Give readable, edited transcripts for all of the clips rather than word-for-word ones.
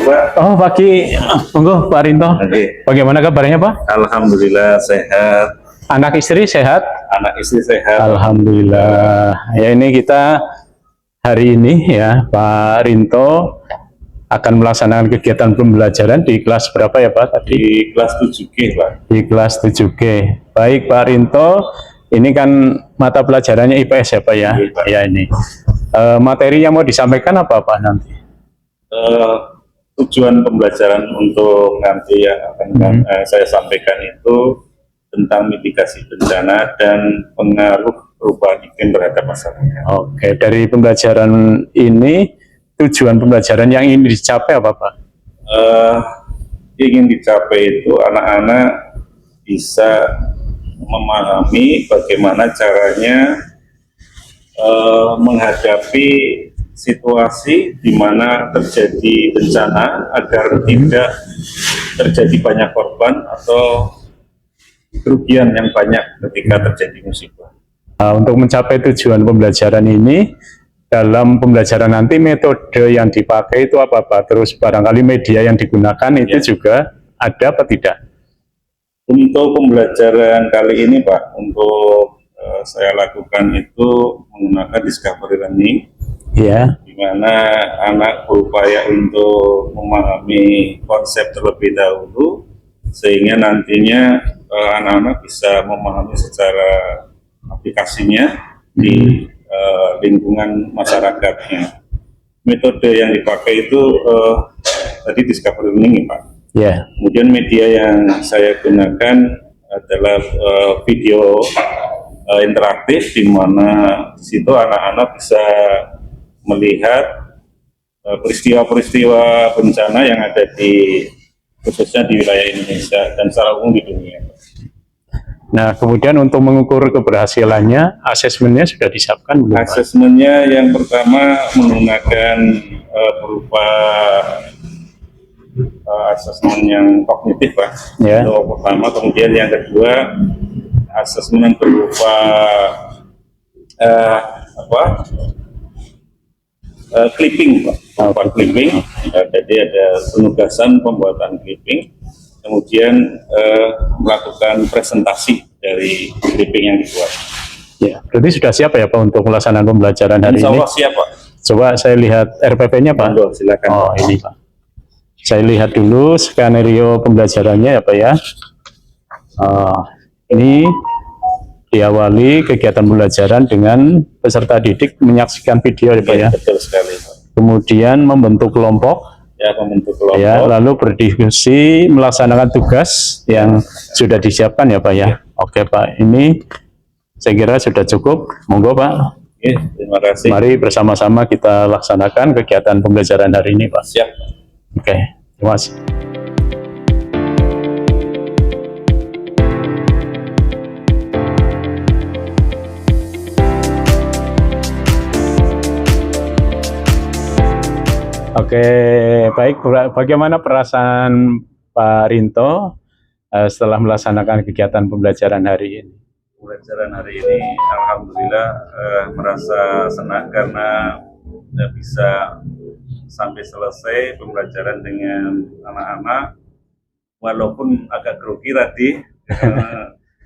Pak. Oh, pagi. Monggo Pak Rinto. Oke. Bagaimana kabarnya Pak? Alhamdulillah sehat. Anak istri sehat? Anak istri sehat. Alhamdulillah. Ya, ini kita hari ini ya Pak Rinto akan melaksanakan kegiatan pembelajaran di kelas berapa ya Pak tadi? Di kelas 7G Pak. Di kelas 7G. Baik Pak Rinto, ini kan mata pelajarannya IPS ya Pak ya? Iya, Pak. Ya ini. Materi yang mau disampaikan apa Pak nanti? Tujuan pembelajaran untuk nanti yang akan saya sampaikan itu tentang mitigasi bencana dan pengaruh perubahan iklim terhadap masyarakat. Oke, dari pembelajaran ini tujuan pembelajaran yang ingin dicapai apa Pak? Ingin dicapai itu anak-anak bisa memahami bagaimana caranya menghadapi situasi di mana terjadi bencana agar tidak terjadi banyak korban atau kerugian yang banyak ketika terjadi musibah. Untuk mencapai tujuan pembelajaran ini, dalam pembelajaran nanti metode yang dipakai itu apa-apa, terus barangkali media yang digunakan itu juga ada apa tidak? Untuk pembelajaran kali ini Pak, untuk saya lakukan itu menggunakan discovery learning, ya, di mana anak berupaya untuk memahami konsep terlebih dahulu, sehingga nantinya anak-anak bisa memahami secara aplikasinya di lingkungan masyarakatnya. Metode yang dipakai itu tadi discovery learning Pak. ya. Kemudian media yang saya gunakan adalah video interaktif, di mana di situ anak-anak bisa melihat peristiwa-peristiwa bencana yang ada di khususnya di wilayah Indonesia dan secara umum di dunia. Nah, kemudian untuk mengukur keberhasilannya, asesmennya sudah disiapkan belum Pak? Asesmennya yang pertama menggunakan berupa asesmen yang kognitif Pak. Ya. Itu pertama, kemudian yang kedua asesmen berupa clipping Pak. Clipping. Jadi ada penugasan pembuatan clipping, kemudian melakukan presentasi dari clipping yang dibuat. Ya, berarti sudah siap ya Pak untuk melaksanakan pembelajaran hari Insya ini? Allah siap Pak. Coba saya lihat RPP-nya Pak. Monggo, silakan. Oh, ini Pak. Saya lihat dulu skenario pembelajarannya ya Pak ya. Ini diawali kegiatan pembelajaran dengan peserta didik menyaksikan video ya Pak ya. Betul sekali Pak. Kemudian membentuk kelompok. Ya, membentuk kelompok. Ya, lalu berdiskusi melaksanakan tugas yang sudah disiapkan ya Pak ya. Oke Pak, ini saya kira sudah cukup. Monggo Pak. Oke, terima kasih. Mari bersama-sama kita laksanakan kegiatan pembelajaran hari ini Pak. Siap. Oke, terima kasih. Oke, baik. Bagaimana perasaan Pak Rinto setelah melaksanakan kegiatan pembelajaran hari ini? Pembelajaran hari ini, alhamdulillah merasa senang karena bisa sampai selesai pembelajaran dengan anak-anak, walaupun agak grogi tadi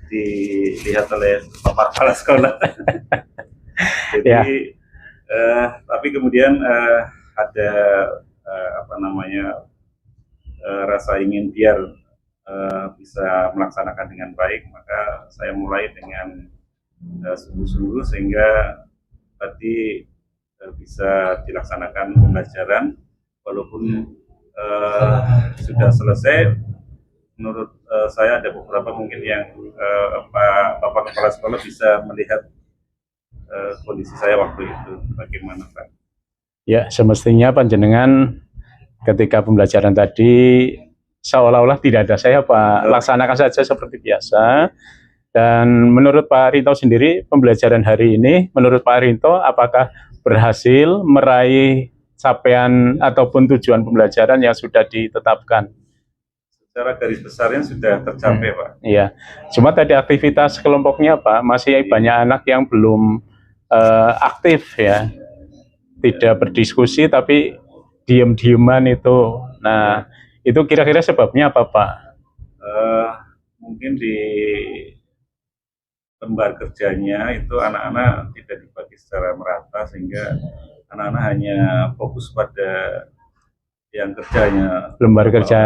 dilihat oleh Bapak Kepala Sekolah. Jadi, Ya. Tapi kemudian ada rasa ingin biar bisa melaksanakan dengan baik, maka saya mulai dengan sungguh-sungguh sehingga tadi bisa dilaksanakan pembelajaran walaupun sudah selesai. Menurut saya ada beberapa mungkin yang Bapak Kepala Sekolah bisa melihat kondisi saya waktu itu bagaimana Pak. Ya, semestinya panjenengan ketika pembelajaran tadi seolah-olah tidak ada saya Pak, laksanakan saja seperti biasa. Dan menurut Pak Rinto sendiri, pembelajaran hari ini menurut Pak Rinto apakah berhasil meraih capaian ataupun tujuan pembelajaran yang sudah ditetapkan? Secara garis besarnya sudah tercapai Pak. Iya, cuma tadi aktivitas kelompoknya Pak, masih banyak anak yang belum aktif ya, tidak berdiskusi tapi diem-dieman itu. Nah, itu kira-kira sebabnya apa, Pak? Mungkin di lembar kerjanya itu anak-anak tidak dibagi secara merata sehingga anak-anak hanya fokus pada yang kerjanya. Lembar kerja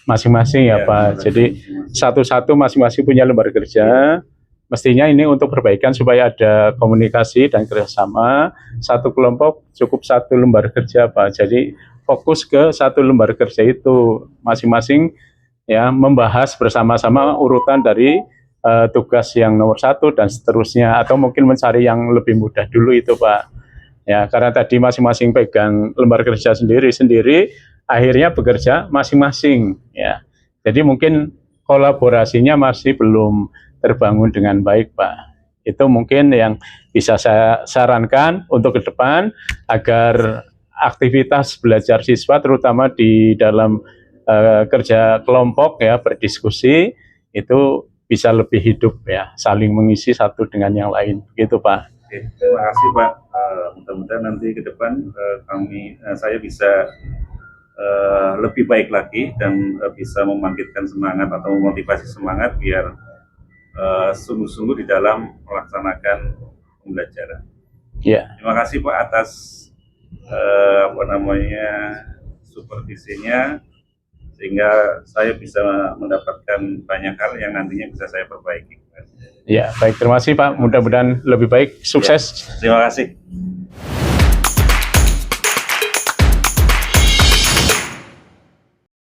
masing-masing ya, Ya, Pak. Jadi masing-masing. satu-satu masing-masing punya lembar kerja. Mestinya ini untuk perbaikan supaya ada komunikasi dan kerjasama. Satu kelompok cukup satu lembar kerja, Pak. Jadi fokus ke satu lembar kerja itu masing-masing ya, membahas bersama-sama urutan dari tugas yang nomor satu dan seterusnya, atau mungkin mencari yang lebih mudah dulu itu, Pak. Ya, karena tadi masing-masing pegang lembar kerja sendiri-sendiri, akhirnya bekerja masing-masing. Ya, jadi mungkin kolaborasinya masih belum terbangun dengan baik, Pak. Itu mungkin yang bisa saya sarankan untuk ke depan agar aktivitas belajar siswa, terutama di dalam kerja kelompok ya, berdiskusi, itu bisa lebih hidup ya, saling mengisi satu dengan yang lain, begitu, Pak. Oke, terima kasih Pak. Mudah-mudahan nanti ke depan saya bisa lebih baik lagi dan bisa membangkitkan semangat atau memotivasi semangat biar sungguh-sungguh di dalam melaksanakan pembelajaran. Ya, Terima kasih Pak atas supervisinya sehingga saya bisa mendapatkan banyak hal yang nantinya bisa saya perbaiki. ya, baik. Terima kasih, Pak. Mudah-mudahan lebih baik. Sukses. Ya, terima kasih.